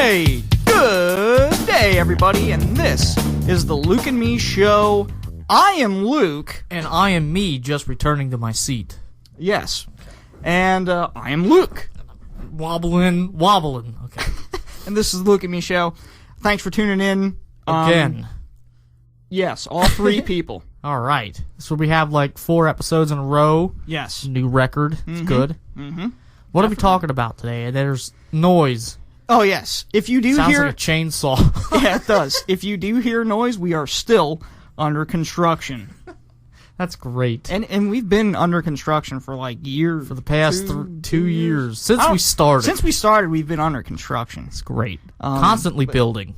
Hey, good day, everybody, and this is the Luke and Me Show. I am Luke. And I am me, just returning to my seat. Yes. And I am Luke. Wobbling. Okay. And this is the Luke and Me Show. Thanks for tuning in. Again. Yes, all three people. All right. So we have like 4 episodes in a row. Yes. New record. It's good. Mm-hmm. What are we talking about today? There's noise. Oh, yes. If you do Sounds hear... like a chainsaw. Yeah, it does. If you do hear noise, we are still under construction. That's great. And we've been under construction for like years. For the past 2 years. Since we started. Since we started, we've been under construction. It's great. Constantly building.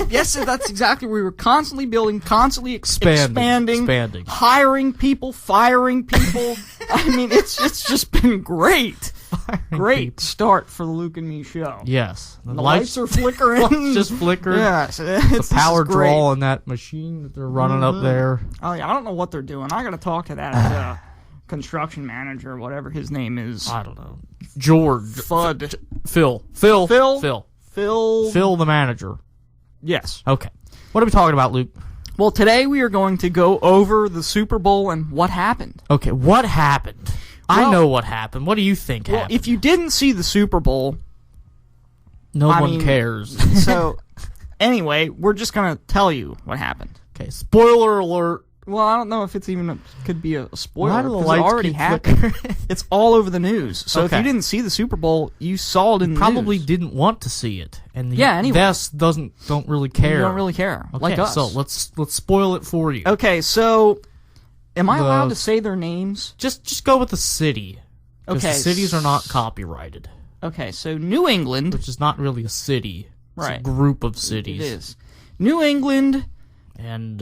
Yes, that's exactly what we were constantly building, constantly expanding, hiring people, firing people. I mean, it's just been great. Great start for the Luke and Me Show. Yes. The lights are flickering. Lights just flickering. Yes. The power draw on that machine that they're running up there. Oh, yeah, I don't know what they're doing. I got to talk to that construction manager, whatever his name is. I don't know. George. Fudd. Phil, the manager. Yes. Okay. What are we talking about, Luke? Well, today we are going to go over the Super Bowl and what happened. Okay, what happened? I know what happened. What do you think happened? If you didn't see the Super Bowl... No one cares. So, anyway, we're just going to tell you what happened. Okay, spoiler alert. Well, I don't know if it's even could be a spoiler. Why do the because lights it already keep happened. It's all over the news. So if Okay. you didn't see the Super Bowl, you saw it in the Probably news. didn't want to see it, and the anyway. Vest don't really care. You don't really care, Okay, like us. so let's spoil it for you. Okay, so am I allowed to say their names? Just go with the city. Because Okay. the cities are not copyrighted, Okay, so New England. which is not really a city. It's Right. a group of cities. It is. New England And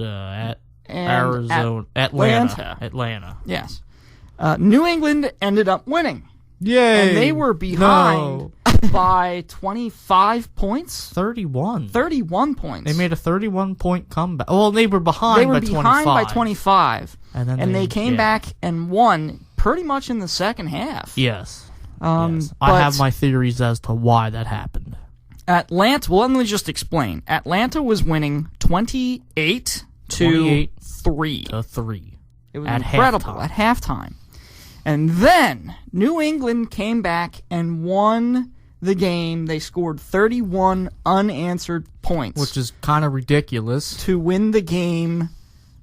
and Arizona, Atlanta. Yes. New England ended up winning. Yay! And they were behind by 25 points? 31. 31 points. They made a 31-point comeback. Well, they were behind by 25. They were behind by 25. And then they came back and won pretty much in the second half. Yes. Yes. I have my theories as to why that happened. Atlanta, well, let me just explain. Atlanta was winning 28 to 3. To 3. It was at incredible halftime. at halftime. And then New England came back and won the game. They scored 31 unanswered points. Which is kind of ridiculous. to win the game.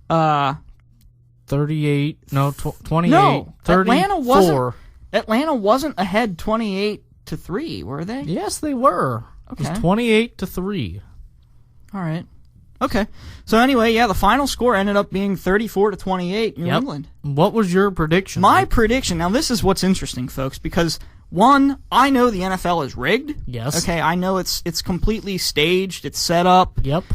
38, no, 28, No, 34. Atlanta wasn't ahead 28 to 3, were they? Yes, they were. It Okay. was 28 to 3. All right. Okay. So anyway, yeah, the final score ended up being 34 to 28 New England. What was your prediction? My prediction, now this is what's interesting, folks, because one, I know the NFL is rigged. Yes. Okay, I know it's completely staged, it's set up. Yep.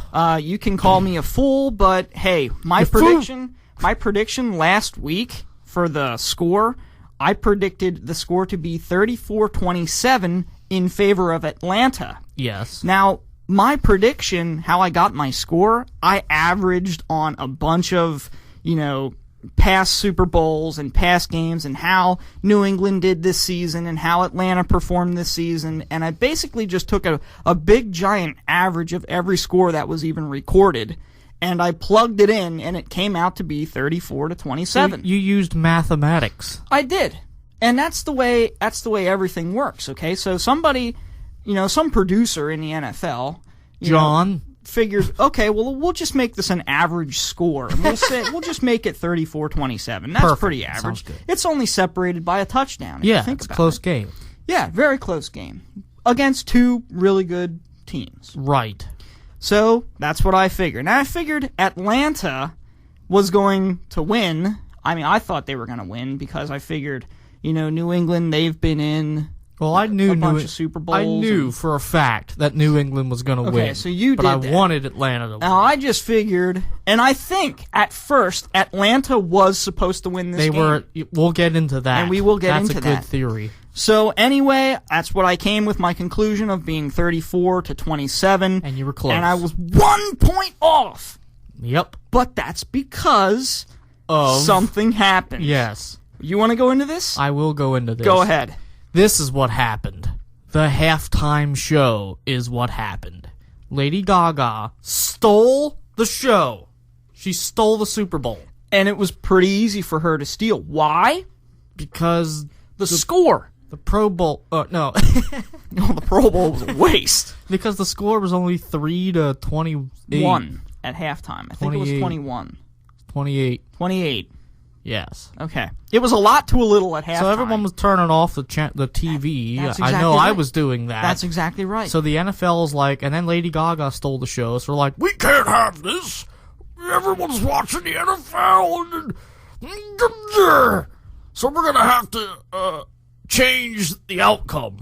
You can call me a fool, but hey, my prediction last week for the score, I predicted the score to be 34-27 in favor of Atlanta. Yes. Now, my prediction, how I got my score, I averaged on a bunch of, past Super Bowls and past games and how New England did this season and how Atlanta performed this season, and I basically just took a big giant average of every score that was even recorded, and I plugged it in, and it came out to be 34-27. So you used mathematics. I did. And that's the way everything works, okay? So somebody, some producer in the NFL, John, figures, okay, well, we'll just make this an average score. And we'll just make it 34-27. That's Perfect. pretty Sounds average. good. It's only separated by a touchdown. yeah, it's a close game. Yeah, very close game. Against 2 really good teams. Right. So, that's what I figured. Now, I figured Atlanta was going to win. I mean, I thought they were going to win because I figured, New England, they've been in Well, I knew a bunch of Super Bowls. I knew for a fact that New England was going to win. so you but did I that. wanted Atlanta to win. Now, I just figured, and I think at first Atlanta was supposed to win this game. We'll get into that. And we will get into That's a that. good theory. So anyway, that's what I came with my conclusion of being 34-27. And you were close. And I was 1 point off. Yep. But that's because something happened. Yes. You want to go into this? I will go into this. Go ahead. This is what happened. The halftime show is what happened. Lady Gaga stole the show. She stole the Super Bowl. And it was pretty easy for her to steal. Why? Because The score. the Pro Bowl... no. No, the Pro Bowl was a waste. Because the score was only 3-28. 1 at halftime. I think it was 28. 21. 28. 28. Yes. Okay. It was a lot to a little at halftime. So everyone was turning off the TV. That's I exactly know I right. was doing that. That's exactly right. So the NFL's like, and then Lady Gaga stole the show, so we're like, we can't have this. Everyone's watching the NFL. So we're going to have to change the outcome.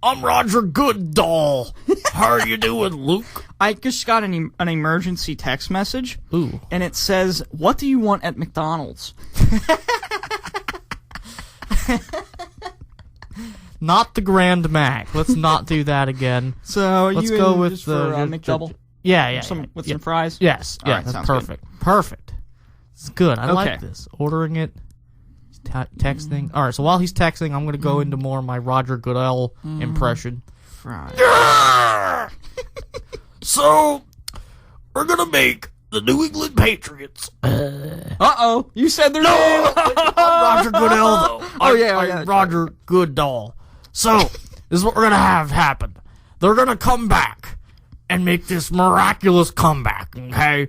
I'm Roger Goodall. How are you doing, Luke? I just got an emergency text message. Ooh. And it says, "What do you want at McDonald's?" Not the Grand Mac. Let's not do that again. So Let's you go in with just for McDouble? Yeah. With some fries? Yes, All right, that's sounds perfect. Perfect. It's good. I like Okay. this. Ordering it, texting. All right, so while he's texting, I'm going to go into more of my Roger Goodell impression. Fries. So, we're going to make the New England Patriots. Uh-oh. You said their name. Roger Goodell, though. Yeah. Roger Goodall. So, this is what we're going to have happen. They're going to come back and make this miraculous comeback, okay?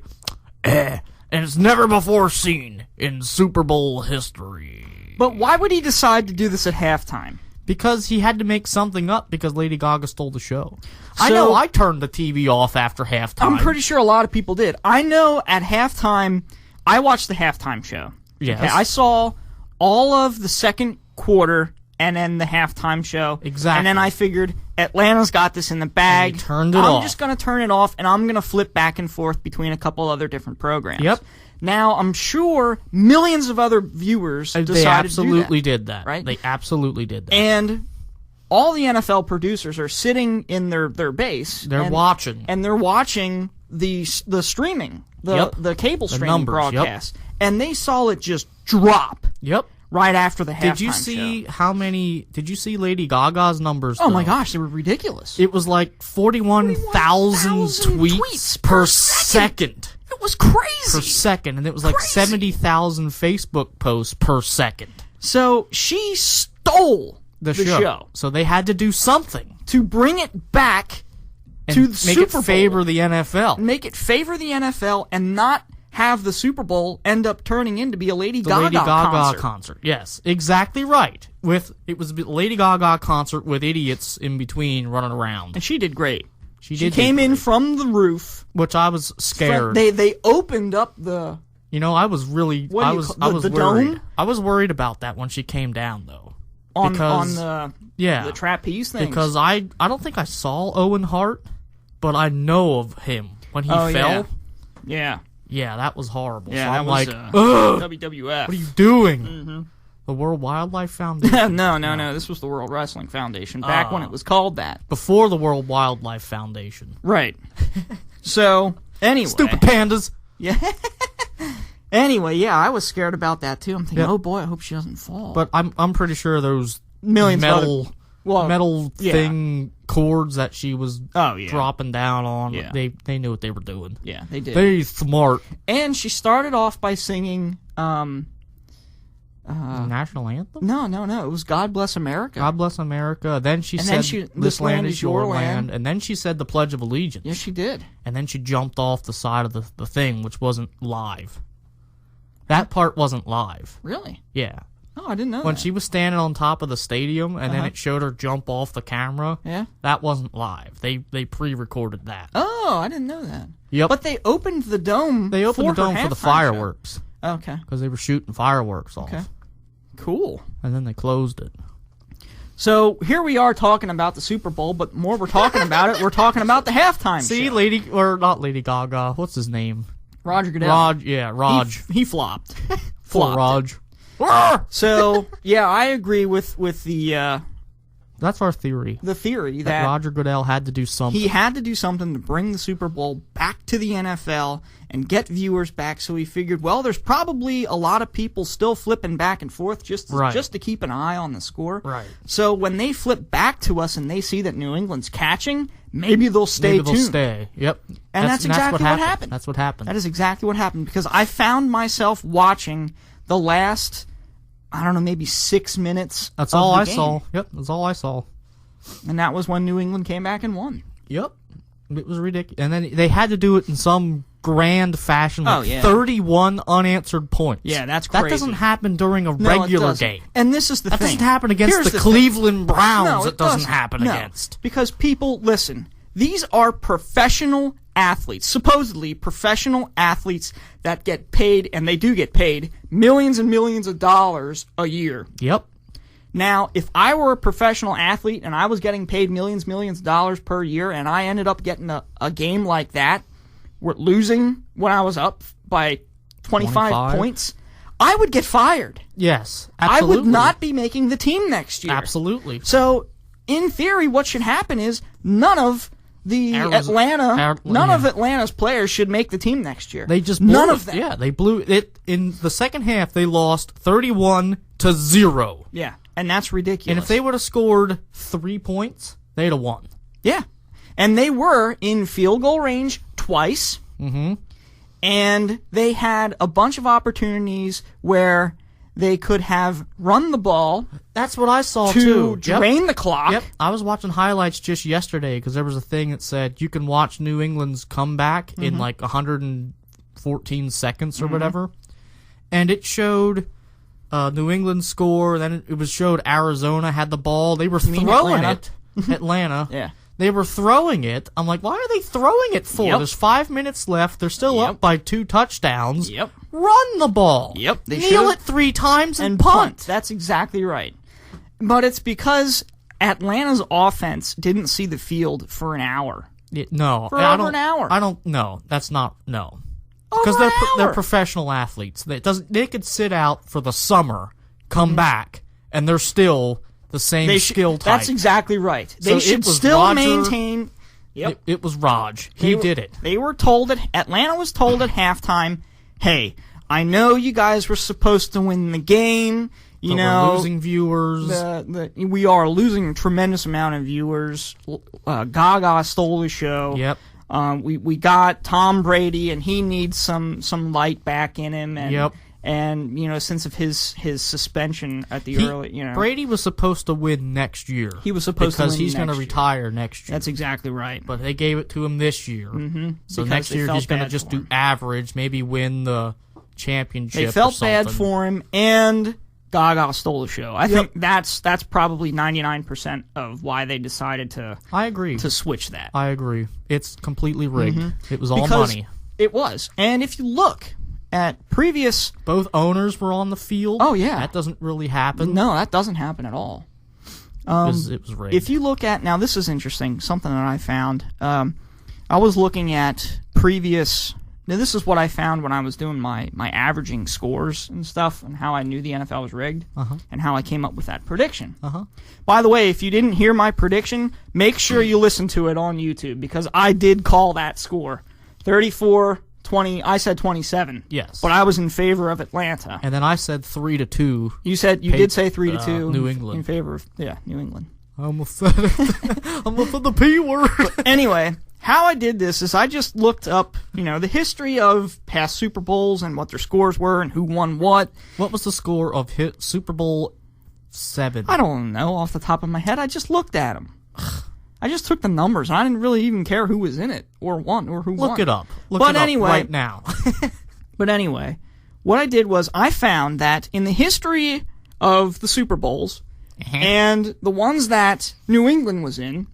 And it's never before seen in Super Bowl history. But why would he decide to do this at halftime? Because he had to make something up because Lady Gaga stole the show. I So- know I turned the TV off after halftime. I'm pretty sure a lot of people did. I know at halftime, I watched the halftime show. Yes. Okay, I saw all of the second quarter and then the halftime show. Exactly. And then I figured Atlanta's got this in the bag. And you turned it I'm off. just going to turn it off, and I'm going to flip back and forth between a couple other different programs. Yep. Now, I'm sure millions of other viewers decided They absolutely to do did that. right? They absolutely did that. that. And all the NFL producers are sitting in their base. They're and- watching. And they're watching the streaming, Yep. the cable The streaming numbers, yep. broadcast. And they saw it just drop Yep. right after the halftime Did you see how many... Did you see Lady Gaga's numbers, show. Oh my though? gosh, they were ridiculous. It was like 41,000 tweets per second. It was crazy. Per second. And it was like Crazy. 70,000 Facebook posts per second. So she stole the show So they had to do something. to bring it back And to the make Super it Bowl. favor the NFL. Make it favor the NFL and not have the Super Bowl end up turning into be a Lady The Gaga Lady Gaga concert. Yes, exactly right. It was a Lady Gaga concert with idiots in between running around. And she did great. She She did came do in great, from the roof. which I was scared. They opened up the... You know, I was really What do I you was call- I the- was the worried. dome? I was worried about that when she came down though. on Because- the Yeah. trapeze thing. Because I don't think I saw Owen Hart, but I know of him when he fell. Yeah. Yeah, that was horrible. Yeah, so that I'm was like, WWF. what are you doing? The World Wildlife Foundation. No. This was the World Wrestling Foundation back when it was called that. Before the World Wildlife Foundation. Right. So anyway, Stupid pandas. Yeah. Anyway, yeah, I was scared about that too. I'm thinking, Yep. oh boy, I hope she doesn't fall. But I'm pretty sure those millions of metal other- well, metal yeah. thing cords that she was Oh yeah. dropping down on. Yeah. They knew what they were doing. Yeah, they did. They smart. And she started off by singing. The national anthem. No. It was "God Bless America." God bless America. Then she And said, then "This land is your land." And then she said the Pledge of Allegiance. Yes, she did. And then she jumped off the side of the thing, which wasn't live. That part wasn't live. Really? Yeah. Oh, I didn't know When that. she was standing on top of the stadium and then it showed her jump off the camera, Yeah. that wasn't live. They pre-recorded that. Oh, I didn't know that. Yep. But they opened the dome. They opened the for her dome for the halftime fireworks show. Okay. because they were shooting fireworks off. Okay. Cool. And then they closed it. So here we are talking about the Super Bowl, but more we're talking about it, we're talking about the halftime See, show. not Lady Gaga. What's his name? Roger Goodell. Raj. He flopped. Poor Flopped. Raj. So yeah, I agree with the That's our theory. the theory That that Roger Goodell had to do something. he had to do something to bring the Super Bowl back to the NFL and get viewers back. So he figured, well, there's probably a lot of people still flipping back and forth just to keep an eye on the score. Right. So when they flip back to us and they see that New England's catching, maybe they'll stay Maybe they'll tuned. stay. Yep. And that's exactly what happened. That's what happened. That is exactly what happened, because I found myself watching the last, I don't know, maybe 6 minutes. That's of all the I game. saw. Yep. That's all I saw. And that was when New England came back and won. Yep. It was ridiculous. And then they had to do it in some grand fashion, like 31 unanswered points. Yeah, that's crazy. That doesn't happen during a No, it regular doesn't. game. And this is the That thing. doesn't happen against Here's the thing. Cleveland Browns. No, it doesn't happen against. Because people, listen, these are professional athletes, supposedly professional athletes that get paid, and they do get paid, millions and millions of dollars a year. Yep. Now, if I were a professional athlete and I was getting paid millions of dollars per year, and I ended up getting a game like that, losing when I was up by 25 points, I would get fired. Yes. Absolutely. I would not be making the team next year. Absolutely. So, in theory, what should happen is none of the None of Atlanta's players should make the team next year. They just none blew of them. Yeah, they blew it in the second half. They lost 31-0. Yeah, and that's ridiculous. And if they would have scored 3 points, they'd have won. Yeah, and they were in field goal range twice. Mm-hmm. And they had a bunch of opportunities where they could have run the ball. That's what I saw to too. drain the clock. Yep. I was watching highlights just yesterday because there was a thing that said you can watch New England's comeback in like 114 seconds or whatever, and it showed New England score. Then it was showed Arizona had the ball. They were throwing it. Atlanta. Yeah. They were throwing it. I'm like, why are they throwing it for? Yep. There's 5 minutes left. They're still up by 2 touchdowns. Yep. Run the ball. Yep. They Kneel should've. it 3 times and punt. That's exactly right. But it's because Atlanta's offense didn't see the field for an hour. No. For over an hour. I don't, no. That's not, no. Over Because an they're hour. professional athletes. They could sit out for the summer, come back, and they're still the same skill type. That's exactly right. They So it should was still Roger- maintain. Yep. It was Raj. He did it. They were told Atlanta was told at halftime, "Hey, I know you guys were supposed to win the game. You But know, we're losing viewers. we are losing a tremendous amount of viewers. Gaga stole the show. Yep. We got Tom Brady, and he needs some light back in him. And, Yep. And since of his suspension at the early, Brady was supposed to win next year. He was supposed to win because he's next going to year. retire next year. That's exactly right. But they gave it to him this year. Mm-hmm. So Because next they year felt he's going to bad just for do him. average, maybe win the championship. They felt or bad something. for him, and Gaga stole the show. I think that's probably 99% of why they decided to I agree. switch that. I agree. It's completely rigged. It was all Because money. It was. And if you look at previous... Both owners were on the field. Oh, yeah. That doesn't really happen. No, that doesn't happen at all. It was rigged. If you look at... Now, this is interesting. Something that I found. I was looking at previous... Now, this is what I found when I was doing my averaging scores and stuff, and how I knew the NFL was rigged, and how I came up with that prediction. By the way, if you didn't hear my prediction, make sure you listen to it on YouTube, because I did call that score. 34-20, I said 27. Yes. But I was in favor of Atlanta. And then I said 3-2. You said, you did say 3-2. New England. In favor of, New England. I almost said it. I almost said the P word. Anyway, how I did this is I just looked up, the history of past Super Bowls and what their scores were and who won what. What was the score of Super Bowl 7? I don't know off the top of my head. I just looked at them. I just took the numbers. I didn't really even care who was in it or won or who won. Look it up. Look But it up anyway- right now. But anyway, what I did was I found that in the history of the Super Bowls and the ones that New England was in,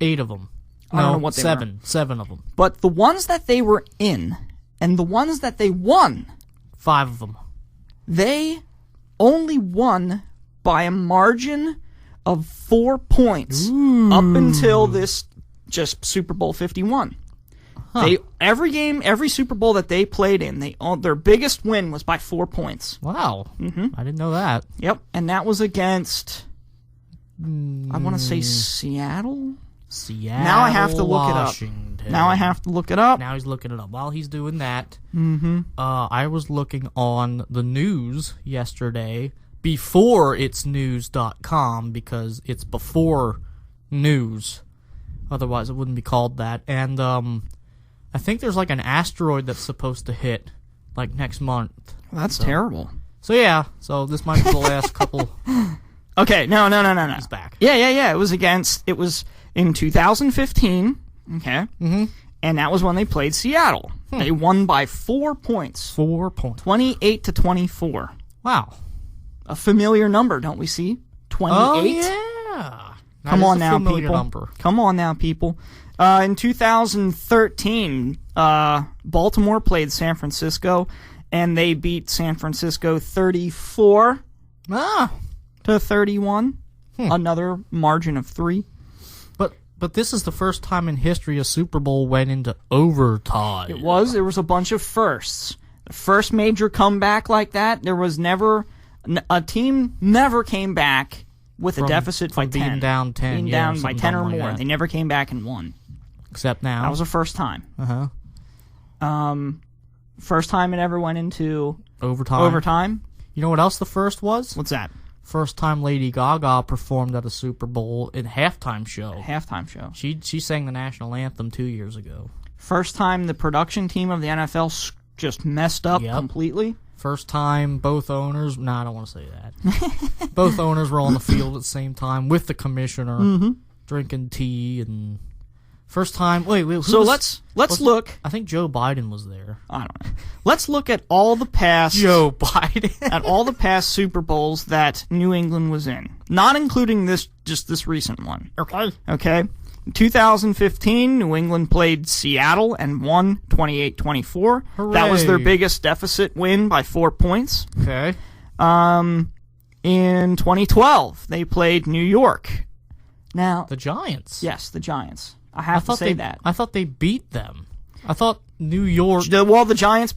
8 of them. I don't know what they 7. 7 of them. but the ones that they were in and the ones that they won, 5 of them. they only won by a margin of 4 points up until this just Super Bowl 51. Every Super Bowl that they played in, their biggest win was by 4 points. Wow. I didn't know that. Yep, and that was against I want to say Seattle. Seattle. Now I have to look Washington. it up. Now I have to look it up. Now he's looking it up. While he's doing that, I was looking on the news yesterday before it's news.com because it's before news. Otherwise, it wouldn't be called that. And I think there's like an asteroid that's supposed to hit like next month. That's terrible. So yeah, so this might be the last couple. Okay, no. He's back. Yeah. It was in 2015. Okay. Mm-hmm. And that was when they played Seattle. They won by 4 points. 4 points. 28-24. Wow. A familiar number, don't we see? 28. Oh yeah. Come on now, people. people. Come on now, people. In 2013, Baltimore played San Francisco, and they beat San Francisco 34 to 31. Another margin of 3. But this is the first time in history a Super Bowl went into overtime. It was. There was a bunch of firsts. The first major comeback like that, there was never... A team never came back with a deficit by 10. Being down 10. Being down by 10 or more. They never came back and won. Except now. That was the first time. First time it ever went into... Overtime. You know what else the first was? What's that? First time Lady Gaga performed at a Super Bowl in halftime show. Halftime show. She sang the national anthem 2 years ago. First time the production team of the NFL just messed up completely. First time both owners... No, I don't want to say that. Both owners were on the field at the same time with the commissioner drinking tea and... First time... Wait. So let's look... I think Joe Biden was there. I don't know. Let's look at all the past... Joe Biden. at all the past Super Bowls that New England was in. Not including this recent one. Okay? In 2015, New England played Seattle and won 28-24. Hooray. That was their biggest deficit win by 4 points. Okay. In 2012, they played New York. Now... The Giants. Yes, the Giants. I have to say that. I thought they beat them. I thought New York... Well, the Giants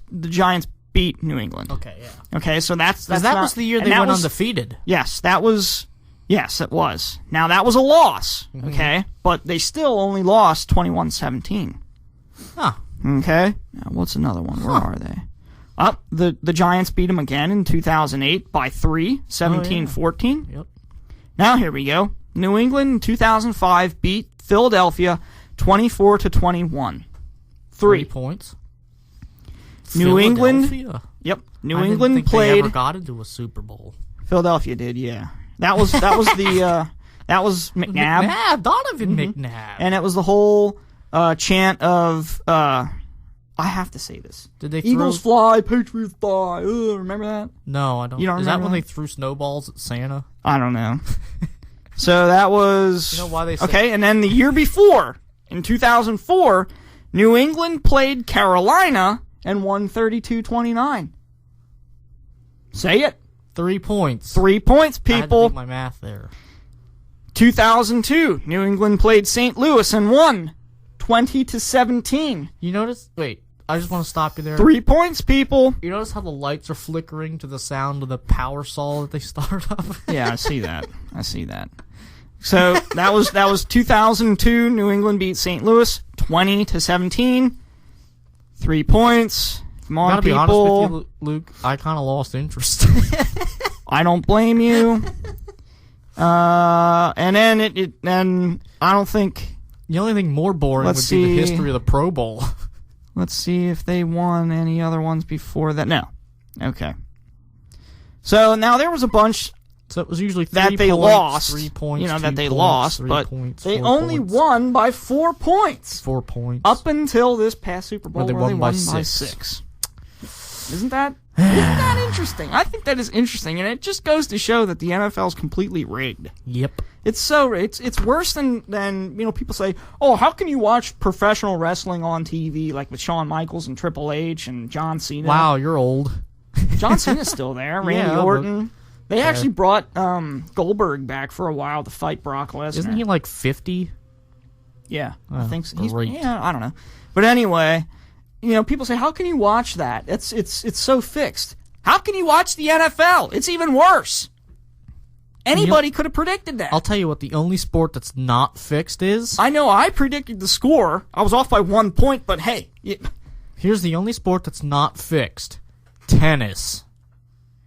beat New England. Okay, yeah. Okay, so that's that not, was the year they went undefeated. Yes, that was... Yes, it was. Now, that was a loss, okay? But they still only lost 21-17. Huh. Okay? Now, what's another one? Where are they? The Giants beat them again in 2008 by 3, 17-14. Yep. Now, here we go. New England in 2005 beat Philadelphia 24-21. 3 points. New England. Yep. New England played. They ever got into a Super Bowl. Philadelphia did, yeah. That was McNabb. Donovan McNabb. And it was the whole chant of I have to say this. Did they Eagles fly, Patriots die. Ugh, remember that? No, I don't. You don't Is that remember when that? they threw snowballs at Santa? I don't know. So that was... You know why they said... Okay, and then the year before, in 2004, New England played Carolina and won 32-29. Say it. 3 points. 3 points, I had to people. do my math there. 2002, New England played St. Louis and won 20-17. You notice... Wait, I just want to stop you there. 3 points, people. You notice how the lights are flickering to the sound of the power saw that they start up? Yeah, I see that. So that was 2002. New England beat St. Louis 20-17. 3 points. Come on, Gotta be people. honest with you, Luke. I kind of lost interest. I don't blame you. And then then I don't think. The only thing more boring Let's would be the see. history of the Pro Bowl. Let's see if they won any other ones before that. No. Okay. So now there was a bunch So it was usually 3 that they points, lost. 3 points, You know, 2 that they points, lost, 3 but points, they 4 only points, won by 4 points. 4 points. Up until this past Super Bowl Where they where they won won by by 6. 6. Isn't that interesting? I think that is interesting, and it just goes to show that the NFL is completely rigged. Yep. It's worse than people say, oh, how can you watch professional wrestling on TV like with Shawn Michaels and Triple H and John Cena? Wow, you're old. John Cena's still there. Randy Yeah, Orton. They actually brought Goldberg back for a while to fight Brock Lesnar. Isn't he like 50? Yeah, Oh, I think so. great. I don't know. But anyway, people say, how can you watch that? It's so fixed. How can you watch the NFL? It's even worse. Anybody could have predicted that. I'll tell you what, the only sport that's not fixed is... I know I predicted the score. I was off by 1 point, but hey. Here's the only sport that's not fixed. Tennis.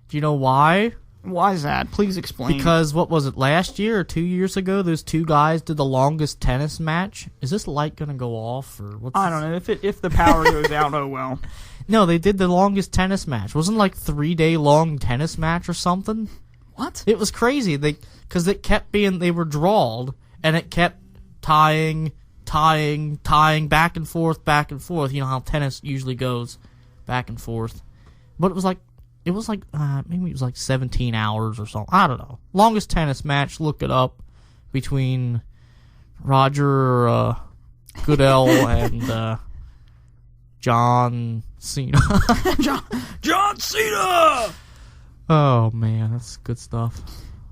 Do you know why? Why is that? Please explain. Because, what was it, last year or 2 years ago, those two guys did the longest tennis match? Is this light going to go off? Or what's I don't know. If the power goes out, oh well. No, they did the longest tennis match. Wasn't it like 3-day long tennis match or something? What? It was crazy. Because it kept being, they were drawled, and it kept tying, back and forth. You know how tennis usually goes, back and forth. But it was like, maybe it was like 17 hours or something. I don't know. Longest tennis match, look it up, between Roger Goodell and John Cena. John Cena! Oh, man, that's good stuff.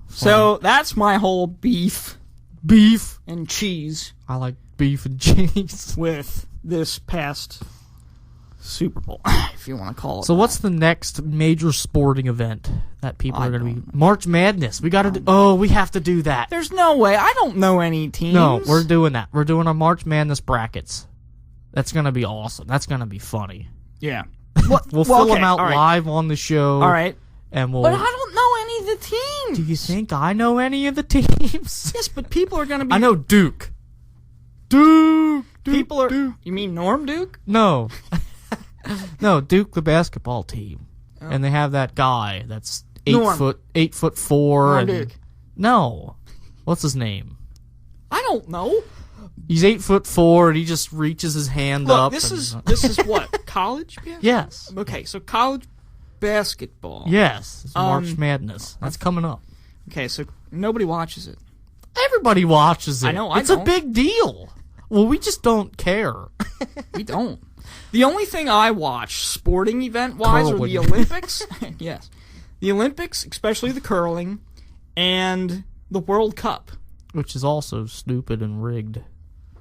So, that's my whole beef Beef. and cheese I like beef and cheese. with this past Super Bowl, if you want to call it. So what's the next major sporting event that people I are going to be... don't March Madness. We got to we have to do that. There's no way. I don't know any teams. No, we're doing that. We're doing our March Madness brackets. That's going to be awesome. That's going to be funny. Yeah. We'll fill them out live on the show. All right. And we'll... But I don't know any of the teams. Do you think I know any of the teams? Yes, but people are going to be... I know Duke. Duke. People are... Duke. You mean Norm Duke? No. No, Duke, the basketball team. Oh. And they have that guy that's 8 Norm. foot 4. Norm And Duke. No. What's his name? I don't know. He's 8'4" and he just reaches his hand Look, up. this and- is what? College basketball? Yes. Okay, so college basketball. Yes. It's March Madness. That's coming up. Okay, so nobody watches it. Everybody watches it. I know, I It's a don't. big deal. Well, we just don't care. We don't. The only thing I watch, sporting event-wise, are the Curling. Olympics. Yes. The Olympics, especially the curling, and the World Cup. Which is also stupid and rigged.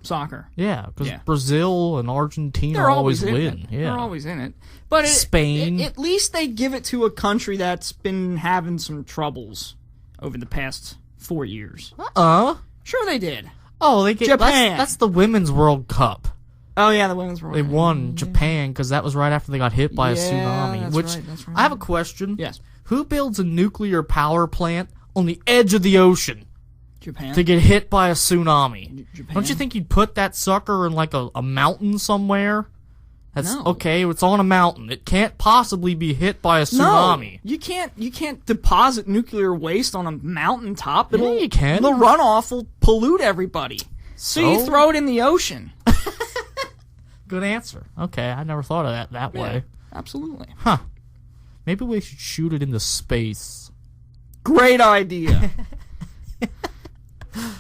Soccer. Yeah, because Yeah. Brazil and Argentina They're always in win. it. Yeah. They're always in it. But Spain. at least they give it to a country that's been having some troubles over the past 4 years. Sure they did. Oh, they get Japan. That's the Women's World Cup. Oh, yeah, the Women's World They Cup. won Japan because that was right after they got hit by a Yeah, tsunami. that's right, that's right. I have a question. Yes. Who builds a nuclear power plant on the edge of the ocean Japan. to get hit by a tsunami? Japan. Don't you think you'd put that sucker in like a mountain somewhere? That's No. okay. It's on a mountain. It can't possibly be hit by a tsunami. No, you can't deposit nuclear waste on a mountaintop. Yeah, you can. The runoff will pollute everybody. So you So? throw it in the ocean. Good answer. Okay, I never thought of that way. Absolutely. Huh. Maybe we should shoot it into space. Great idea.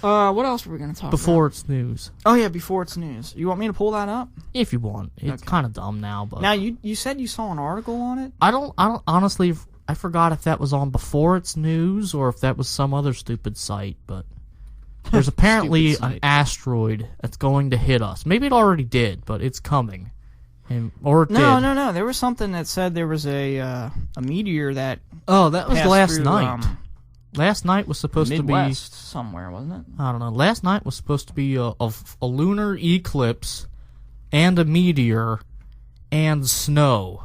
What else were we going to talk Before it's news. about? Oh, yeah, before it's news. You want me to pull that up? If you want. It's kind of dumb now, but... Now, you said you saw an article on it? I don't honestly, I forgot if that was on Before It's News or if that was some other stupid site, but there's apparently Stupid an site. asteroid that's going to hit us. Maybe it already did, but it's coming. Or it did. No. There was something that said there was a meteor that Oh, that was passed last through, night. Last night was supposed Midwest somewhere, wasn't it? to be, I don't know, last night was supposed to be a lunar eclipse and a meteor and snow.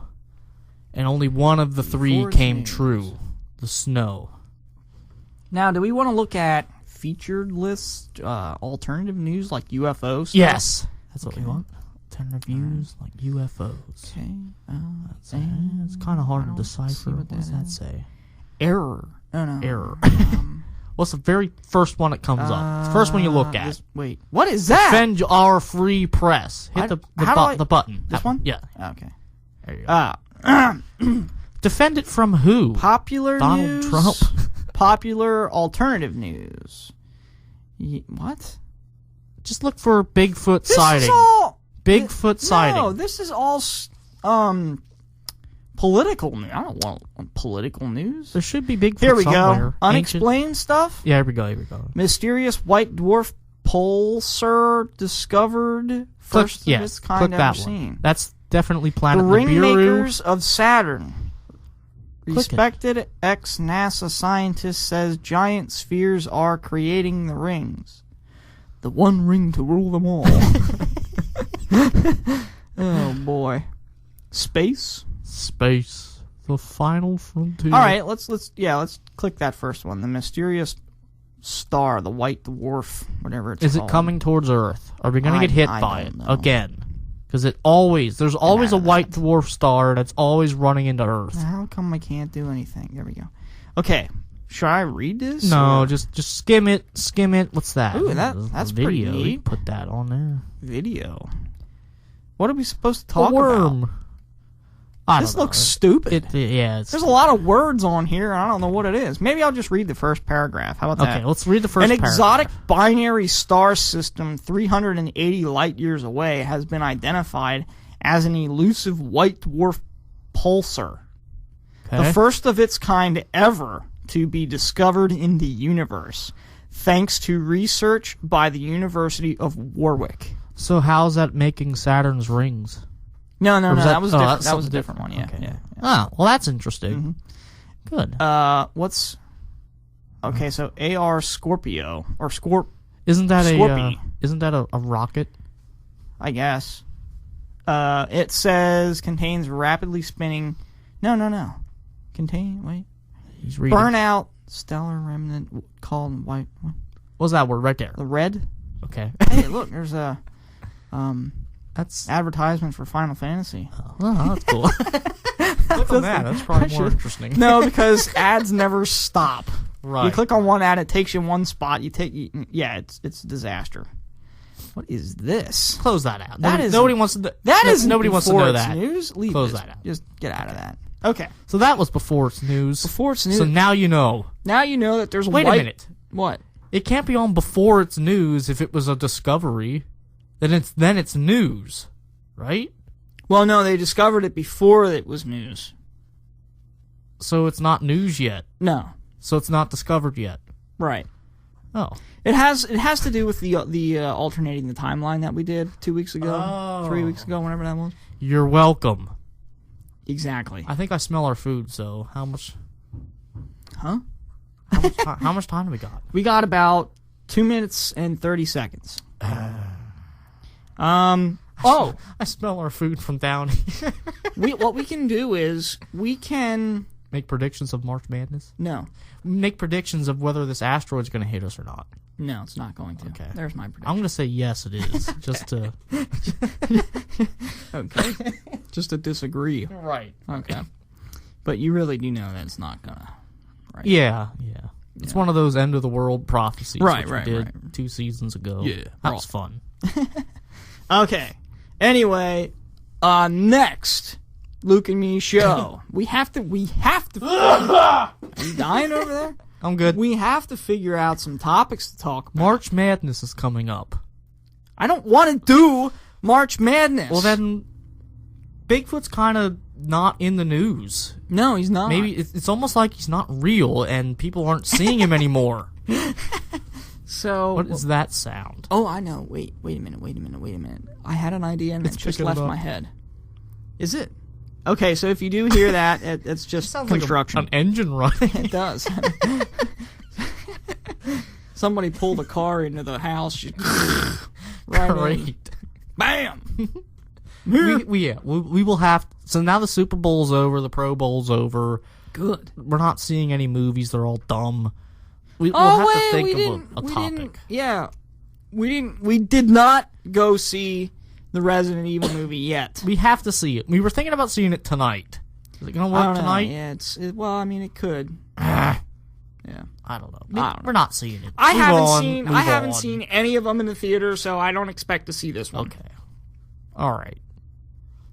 And only one of the three Before it's came news. true. The snow. Now, do we want to look at featured list, alternative news like UFO stuff? Yes. That's what we want. Alternative views like UFOs. Okay. It's kind of hard to don't decipher. see What what does that that is. say? Error. Oh, no. Error. What's the very first one that comes up? It's the first one you look at. Wait, what is that? Defend our free press. Hit how do the button. This That one? Yeah. Okay. There you go. Defend it from who? Popular Donald news. Trump. Popular alternative news. What? Just look for Bigfoot This sighting. is all Bigfoot sighting. No, this is all political news. I don't want political news. There should be Bigfoot Here we somewhere. go. Unexplained stuff. Yeah, here we go. Mysterious white dwarf pulsar discovered. First of its kind click ever that seen. one. That's definitely The Planet Nibiru. Ringmakers of Saturn Respected ex-NASA scientist says giant spheres are creating the rings. The one ring to rule them all. Oh, boy. Space? Space. The final frontier. All right, let's click that first one. The mysterious star, the white dwarf, whatever it's Is called. it coming towards Earth? Are we going to get hit by it don't know. again? Because there's always a white dwarf star that's always running into Earth. How come I can't do anything? There we go. Okay, should I read this? No, or- just skim it. What's that? Ooh, that's pretty video. neat. Put that on there. Video. What are we supposed to talk a worm. about? I This don't know. looks stupid. It's There's a lot of words on here, and I don't know what it is. Maybe I'll just read the first paragraph. How about that? okay. Let's read the first. An paragraph. exotic binary star system 380 light years away has been identified as an elusive white dwarf pulsar. Okay. The first of its kind ever to be discovered in the universe, thanks to research by the University of Warwick. So how's that making Saturn's rings? No, was that was different. that's That was a something different one. Yeah, Okay. yeah. Oh, well, that's interesting. Good. What's okay? So AR Scorpio or Isn't that Scorpy. a rocket? I guess. It says contains rapidly spinning. No. Wait. He's reading. Burnout stellar remnant called white. What? What's that word right there? The red. Okay. Hey, look. There's a That's advertisement for Final Fantasy. oh, that's cool. Click on that. That's probably more interesting. No, because ads never stop. Right. You click on one ad, it takes you one spot. It's a disaster. What is this? Close that out. That is- nobody wants to. That is nobody wants to before know it's that. News. Leave Close this. that out. Just get out of that. Okay. So that was before it's news. Before it's news. So now you know. Now you know that there's Wait white. a minute. What? It can't be on before it's news if it was a discovery. Then it's news, right? Well, no, they discovered it before it was news. So it's not news yet. No. So it's not discovered yet. Right. Oh. It has to do with the alternating the timeline that we did 2 weeks ago, Oh. 3 weeks ago, whenever that was. You're welcome. Exactly. I think I smell our food. So how much? Huh? How much time do we got? We got about 2 minutes and 30 seconds. Oh, I smell our food from down here. what we can do is we can Make predictions of March Madness. no, Make predictions of whether this asteroid's going to hit us or not. no, it's not going to. Okay. There's my prediction. I'm going to say yes, it is. Just to. Okay, just to disagree. Right. Okay, but you really do know that it's not gonna. Right? Yeah. It's one of those end of the world prophecies. Right, which right, we did right. 2 seasons ago. Yeah. That was fun. Okay. Anyway, next Luke and Me show. we have to. Are you dying over there? I'm good. We have to figure out some topics to talk about. March Madness is coming up. I don't want to do March Madness. Well, then, Bigfoot's kind of not in the news. no, he's not. Maybe it's almost like he's not real and people aren't seeing him anymore. So What is that sound? Oh, I know. Wait a minute. I had an idea and It's it just picking left it up. my head. Is it? Okay, so if you do hear that, it's just construction. Like an engine running. It does. Somebody pulled a car into the house. Right in. Great. Bam! We will have. So now the Super Bowl's over, the Pro Bowl's over. Good. We're not seeing any movies. They're all dumb. We'll have to think of a topic. We did not go see the Resident Evil movie yet. We have to see it. We were thinking about seeing it tonight. Is it going to I work don't know. tonight? Yeah, well, I mean, it could. Ah, Yeah. I don't know. I don't know. We're not seeing it. I Move haven't on, seen. move I haven't on. seen any of them in the theater, so I don't expect to see this one. Okay. All right.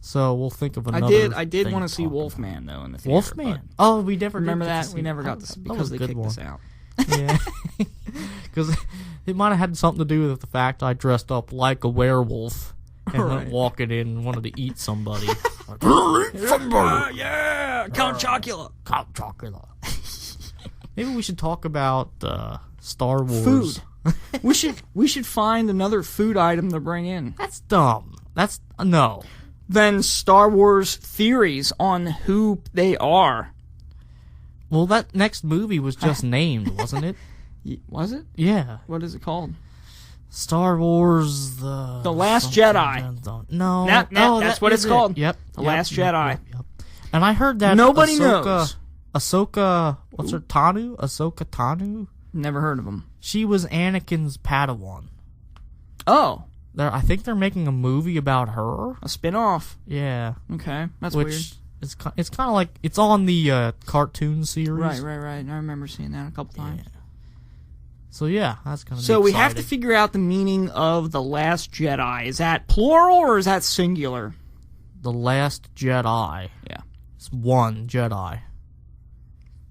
So we'll think of another. I did thing want to see talk about. Wolfman though in the theater. Wolfman. Oh, we never did Remember get to that? see We never it. got to That because was a they good kicked one. us out. Yeah. Because it might have had something to do with the fact I dressed up like a werewolf and Right. went walking in and wanted to eat somebody. Yeah, Count Chocula. Count Chocula. Maybe we should talk about Star Wars. Food. we should find another food item to bring in. That's dumb. That's no. Then Star Wars theories on who they are. Well, that next movie was just named, wasn't it? Was it? Yeah. What is it called? Star Wars, The Last Jedi. No. That's what it's called. Yep. The Last Jedi. Yep. And I heard that Nobody knows. Ahsoka, what's her, Tanu? Ahsoka Tanu? Never heard of them. She was Anakin's Padawan. Oh. I think they're making a movie about her. A spin-off. Yeah. Okay. That's Which weird. it's kind of like, it's on the cartoon series. Right. I remember seeing that a couple times. Yeah. So yeah, that's gonna be So we have to exciting. figure out the meaning of The Last Jedi. Is that plural or is that singular? The Last Jedi. Yeah. It's one Jedi.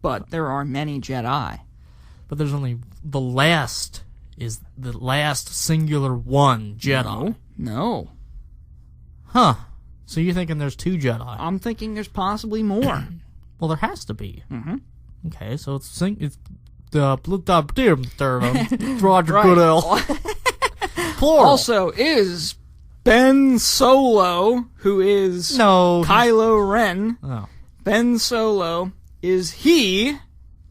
But there are many Jedi. But there's only the last singular one Jedi. No. Huh. So you're thinking there's two Jedi? I'm thinking there's possibly more. Well, there has to be. Mm-hmm. Okay, so it's the Blue Dot Roger Right. Goodell. Plural. Also, is Ben Solo, who is no. Kylo Ren, Oh. Ben Solo, is he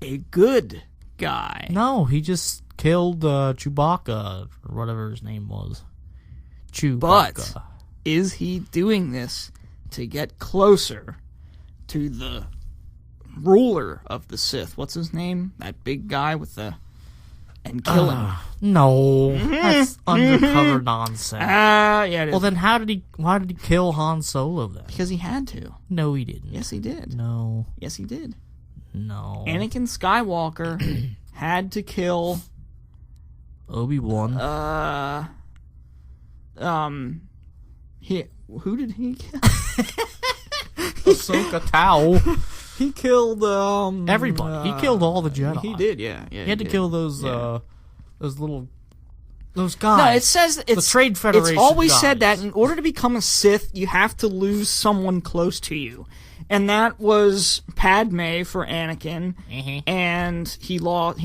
a good guy? No, he just killed Chewbacca, or whatever his name was. Chewbacca. But is he doing this to get closer to the ruler of the Sith? What's his name? That big guy with the... and kill him. No, that's undercover nonsense. Yeah, it is. Well, then why did he kill Han Solo then? Because he had to. No, he didn't. Yes, he did. No. Yes, he did. No. Anakin Skywalker had to kill... Obi-Wan. Who did he kill? Ahsoka Tao. He killed, Everybody. He killed all the Jedi. He did, yeah. He had to did. kill those guys. No, it says it's the Trade Federation. It's always said guys. that in order to become a Sith, you have to lose someone close to you, and that was Padme for Anakin. Mhm. And he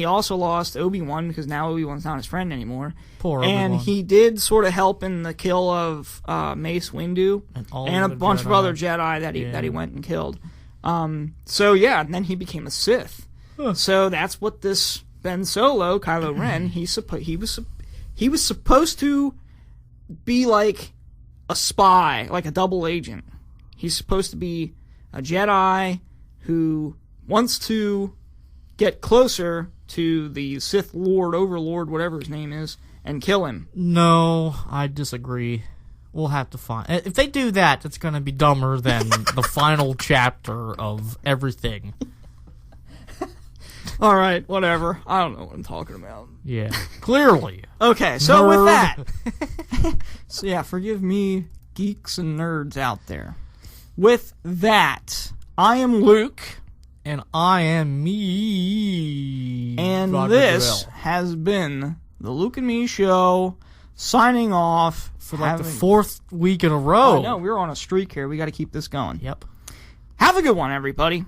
also lost Obi-Wan because now Obi-Wan's not his friend anymore. Poor And Obi-Wan. he did sort of help in the kill of Mace Windu all and a the bunch of Jedi. other Jedi that he went and killed. So yeah, and then he became a Sith. So that's what this Ben Solo, Kylo Ren, he was supposed to be like a spy, like a double agent. He's supposed to be a Jedi who wants to get closer to the Sith Lord, Overlord, whatever his name is, and kill him. No, I disagree. We'll have to find... If they do that, it's going to be dumber than the final chapter of everything. All right, whatever. I don't know what I'm talking about. Yeah, clearly. Okay, so Nerd. with that... So yeah, forgive me, geeks and nerds out there. With that, I am Luke. And I am me. And Roger this Goodell. has been the Luke and Me Show, signing off For like the fourth week in a row. I know, we're on a streak here. We got to keep this going. Yep. Have a good one, everybody.